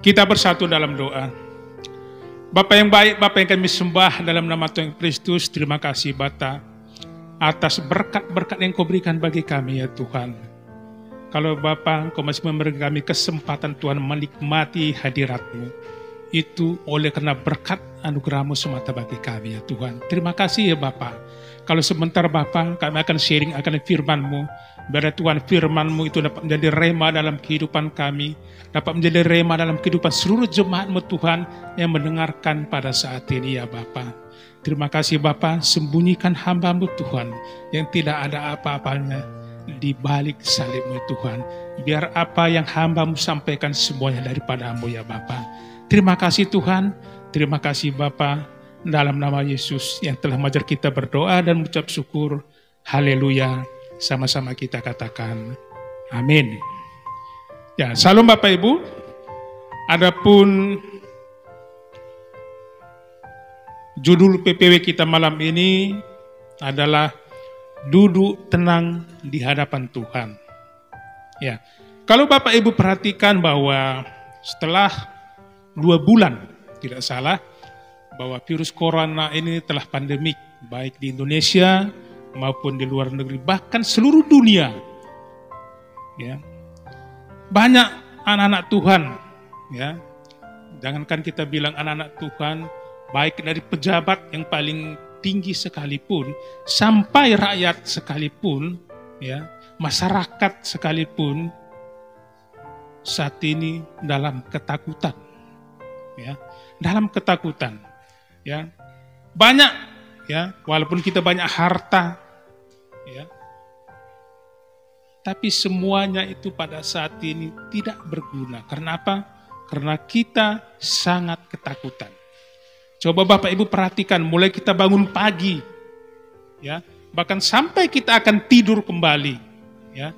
Kita bersatu dalam doa. Bapa yang baik, Bapa yang kami sembah dalam nama Tuhan Kristus, terima kasih Bapa atas berkat-berkat yang Kau berikan bagi kami ya Tuhan. Kalau Bapa, Kau masih memberi kami kesempatan Tuhan menikmati hadirat-Mu, itu oleh karena berkat anugerah-Mu semata bagi kami ya Tuhan. Terima kasih ya Bapa. Kalau sebentar Bapa, kami akan sharing akan firman-Mu. Biar Tuhan firman-Mu itu dapat menjadi rema dalam kehidupan kami, dapat menjadi rema dalam kehidupan seluruh jemaat-Mu Tuhan yang mendengarkan pada saat ini ya Bapa. Terima kasih Bapa, sembunyikan hamba-Mu Tuhan yang tidak ada apa-apanya di balik salib-Mu Tuhan. Biar apa yang hamba-Mu sampaikan semuanya daripada-Mu ya Bapa. Terima kasih Tuhan, terima kasih Bapa. Dalam nama Yesus yang telah mengajar kita berdoa dan mengucap syukur. Haleluya. Sama-sama kita katakan amin. Ya, salam Bapak Ibu. Adapun judul PPW kita malam ini adalah duduk tenang di hadapan Tuhan. Ya, kalau Bapak Ibu perhatikan bahwa setelah 2 bulan, tidak salah, bahwa virus corona ini telah pandemik, baik di Indonesia maupun di luar negeri, bahkan seluruh dunia. Ya. Banyak anak-anak Tuhan, ya. Jangankan kita bilang anak-anak Tuhan, baik dari pejabat yang paling tinggi sekalipun, sampai rakyat sekalipun, ya, masyarakat sekalipun, saat ini dalam ketakutan. Ya, dalam ketakutan. Ya, banyak, ya, walaupun kita banyak harta, ya, tapi semuanya itu pada saat ini tidak berguna. Karena apa? Karena kita sangat ketakutan. Coba Bapak Ibu perhatikan, mulai kita bangun pagi, ya, bahkan sampai kita akan tidur kembali, ya,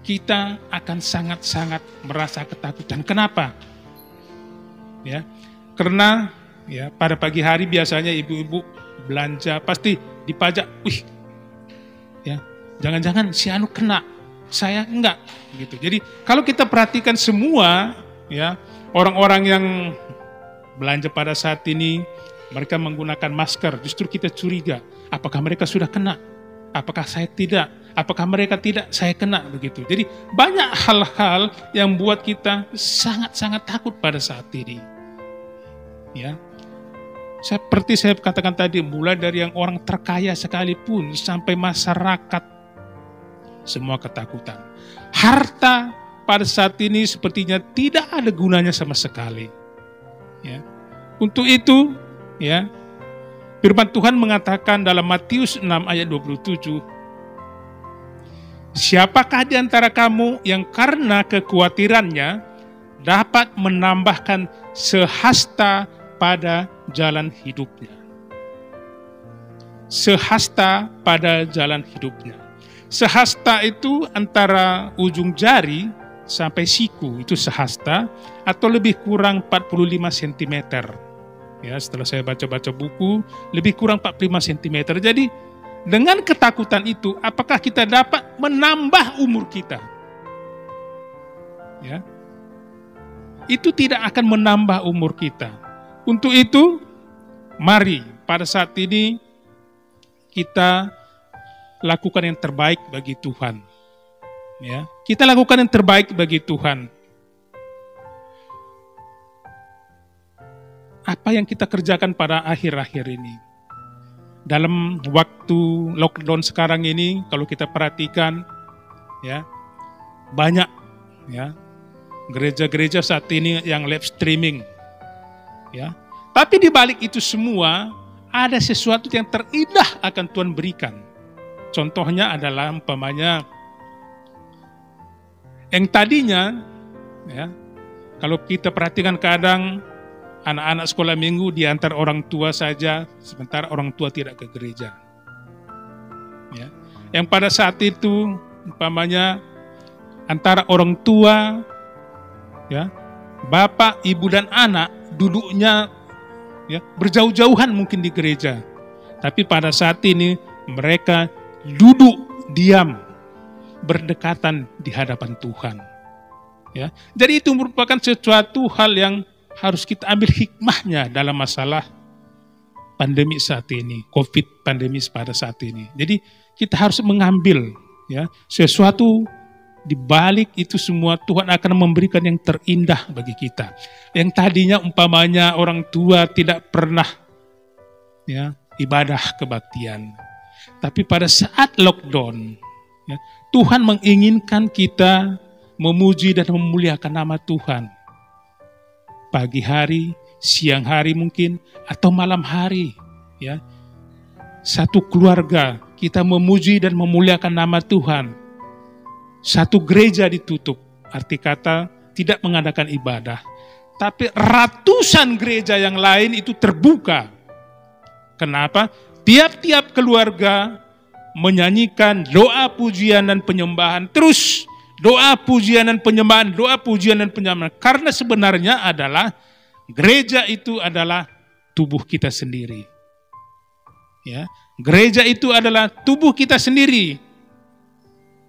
kita akan sangat-sangat merasa ketakutan. Kenapa? Ya, karena ya, pada pagi hari biasanya ibu-ibu belanja pasti dipajak, ya, jangan-jangan si anu kena, saya enggak, gitu. Jadi kalau kita perhatikan semua, ya, orang-orang yang belanja pada saat ini mereka menggunakan masker, justru kita curiga, apakah mereka sudah kena, apakah saya tidak, apakah mereka tidak, saya kena, begitu. Jadi banyak hal-hal yang buat kita sangat-sangat takut pada saat ini. Ya, seperti saya katakan tadi, mulai dari yang orang terkaya sekalipun sampai masyarakat, semua ketakutan. Harta pada saat ini sepertinya tidak ada gunanya sama sekali. Ya. Untuk itu, ya, firman Tuhan mengatakan dalam Matius 6 ayat 27, siapakah di antara kamu yang karena kekhawatirannya dapat menambahkan sehasta pada jalan hidupnya. Sehasta pada jalan hidupnya. Sehasta itu antara ujung jari sampai siku, itu sehasta, atau lebih kurang 45 cm. Ya, setelah saya baca-baca buku, lebih kurang 45 cm. Jadi, dengan ketakutan itu, apakah kita dapat menambah umur kita? Ya. Itu tidak akan menambah umur kita. Untuk itu, mari pada saat ini kita lakukan yang terbaik bagi Tuhan. Ya, kita lakukan yang terbaik bagi Tuhan. Apa yang kita kerjakan pada akhir-akhir ini? Dalam waktu lockdown sekarang ini, kalau kita perhatikan, ya, banyak, ya, gereja-gereja saat ini yang live streaming. Ya, tapi di balik itu semua ada sesuatu yang terindah akan Tuhan berikan. Contohnya adalah umpamanya yang tadinya, ya, kalau kita perhatikan kadang anak-anak sekolah minggu diantar orang tua saja, sementara orang tua tidak ke gereja. Ya, yang pada saat itu umpamanya antara orang tua, ya, bapak, ibu dan anak duduknya, ya, berjauh-jauhan mungkin di gereja. Tapi pada saat ini mereka duduk diam, berdekatan di hadapan Tuhan. Ya, jadi itu merupakan sesuatu hal yang harus kita ambil hikmahnya dalam masalah pandemi saat ini, COVID pandemi pada saat ini. Jadi kita harus mengambil ya sesuatu di balik itu semua. Tuhan akan memberikan yang terindah bagi kita. Yang tadinya umpamanya orang tua tidak pernah ya ibadah kebaktian, tapi pada saat lockdown ya, Tuhan menginginkan kita memuji dan memuliakan nama Tuhan. Pagi hari, siang hari mungkin, atau malam hari. Ya, satu keluarga kita memuji dan memuliakan nama Tuhan. Satu gereja ditutup, arti kata tidak mengadakan ibadah. Tapi ratusan gereja yang lain itu terbuka. Kenapa? Tiap-tiap keluarga menyanyikan doa pujian dan penyembahan terus. Doa pujian dan penyembahan, doa pujian dan penyembahan. Karena sebenarnya adalah gereja itu adalah tubuh kita sendiri. Ya, gereja itu adalah tubuh kita sendiri.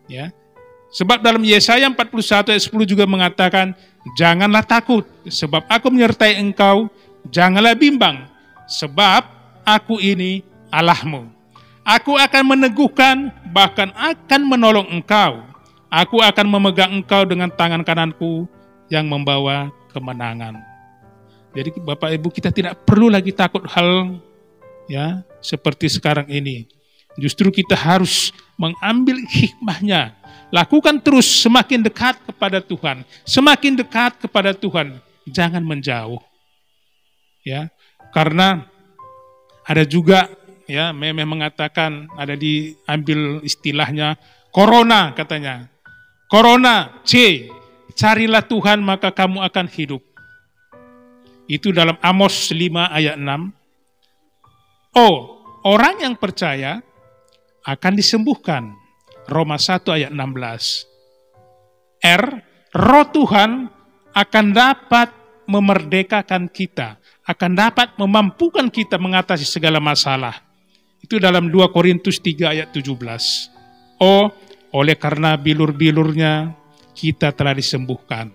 Ya. Sebab dalam Yesaya 41 ayat 10 juga mengatakan, janganlah takut, sebab aku menyertai engkau, janganlah bimbang, sebab aku ini Allahmu. Aku akan meneguhkan, bahkan akan menolong engkau. Aku akan memegang engkau dengan tangan kananku yang membawa kemenangan. Jadi Bapak Ibu, kita tidak perlu lagi takut hal ya seperti sekarang ini. Justru kita harus mengambil hikmahnya. Lakukan terus, semakin dekat kepada Tuhan. Semakin dekat kepada Tuhan. Jangan menjauh. Ya, karena ada juga ya memang mengatakan, ada diambil istilahnya corona katanya. Corona, carilah Tuhan maka kamu akan hidup. Itu dalam Amos 5 ayat 6. Orang yang percaya akan disembuhkan. Roma 1 ayat 16. Roh Tuhan akan dapat memerdekakan kita. Akan dapat memampukan kita mengatasi segala masalah. Itu dalam 2 Korintus 3 ayat 17. Oleh karena bilur-bilurnya kita telah disembuhkan.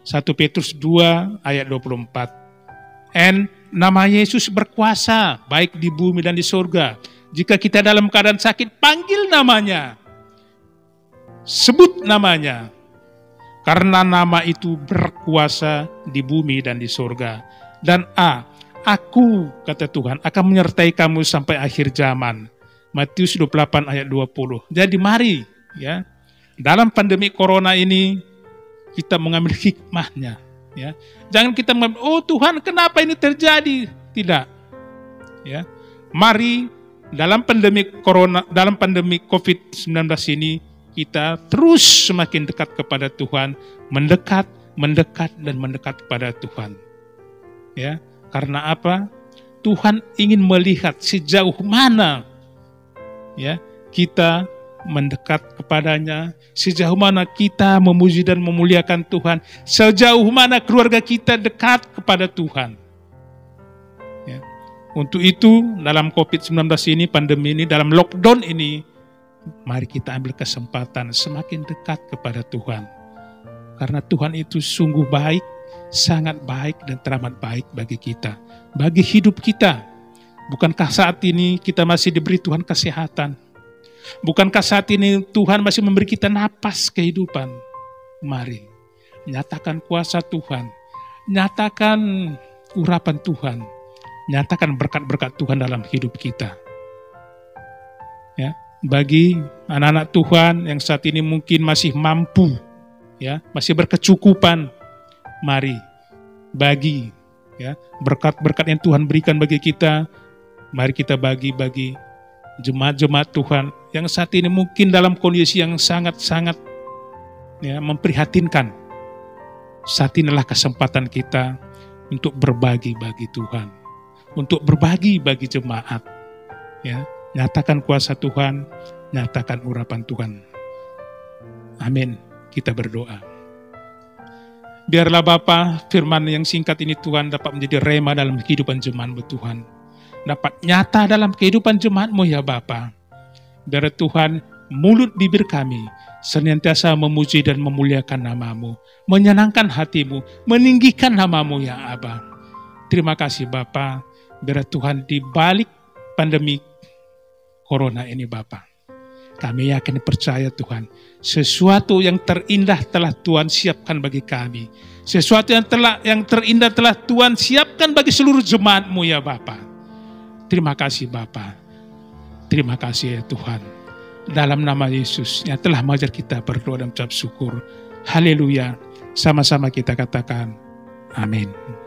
1 Petrus 2 ayat 24. Nama Yesus berkuasa baik di bumi dan di surga. Jika kita dalam keadaan sakit, panggil namanya. Sebut namanya. Karena nama itu berkuasa di bumi dan di surga. Dan aku, kata Tuhan, akan menyertai kamu sampai akhir zaman. Matius 28 ayat 20. Jadi mari ya, dalam pandemi corona ini kita mengambil hikmahnya. Ya, jangan kita mengambil, Tuhan kenapa ini terjadi? Tidak. Ya, mari dalam pandemi corona, dalam pandemi COVID-19 ini kita terus semakin dekat kepada Tuhan, mendekat dan mendekat kepada Tuhan. Ya, karena apa? Tuhan ingin melihat sejauh mana ya kita mendekat kepadanya, sejauh mana kita memuji dan memuliakan Tuhan, sejauh mana keluarga kita dekat kepada Tuhan. Ya. Untuk itu dalam COVID-19 ini, pandemi ini, dalam lockdown ini, mari kita ambil kesempatan semakin dekat kepada Tuhan. Karena Tuhan itu sungguh baik, sangat baik dan teramat baik bagi kita, bagi hidup kita. Bukankah saat ini kita masih diberi Tuhan kesehatan? Bukankah saat ini Tuhan masih memberi kita napas kehidupan? Mari, nyatakan kuasa Tuhan, nyatakan urapan Tuhan, nyatakan berkat-berkat Tuhan dalam hidup kita. Ya, bagi anak-anak Tuhan yang saat ini mungkin masih mampu, ya, masih berkecukupan, mari bagi ya berkat-berkat yang Tuhan berikan bagi kita. Mari kita bagi jemaat-jemaat Tuhan yang saat ini mungkin dalam kondisi yang sangat-sangat ya, memprihatinkan. Saat inilah kesempatan kita untuk berbagi bagi Tuhan, untuk berbagi bagi jemaat. Ya, nyatakan kuasa Tuhan, nyatakan urapan Tuhan. Amin. Kita berdoa. Biarlah Bapa, firman yang singkat ini Tuhan dapat menjadi rema dalam kehidupan jemaat-Mu Tuhan. Dapat nyata dalam kehidupan jemaat-Mu ya Bapa. Biar Tuhan mulut bibir kami senantiasa memuji dan memuliakan nama-Mu, menyenangkan hati-Mu, meninggikan nama-Mu ya Aba. Terima kasih Bapa, biar Tuhan di balik pandemi Corona ini Bapa, kami yakin percaya Tuhan, sesuatu yang terindah telah Tuhan siapkan bagi kami. Sesuatu yang terindah telah Tuhan siapkan bagi seluruh jemaat-Mu ya Bapa. Terima kasih Bapa. Terima kasih ya Tuhan. Dalam nama Yesus yang telah mengajar kita berdoa dan mengucap syukur. Haleluya. Sama-sama kita katakan amin.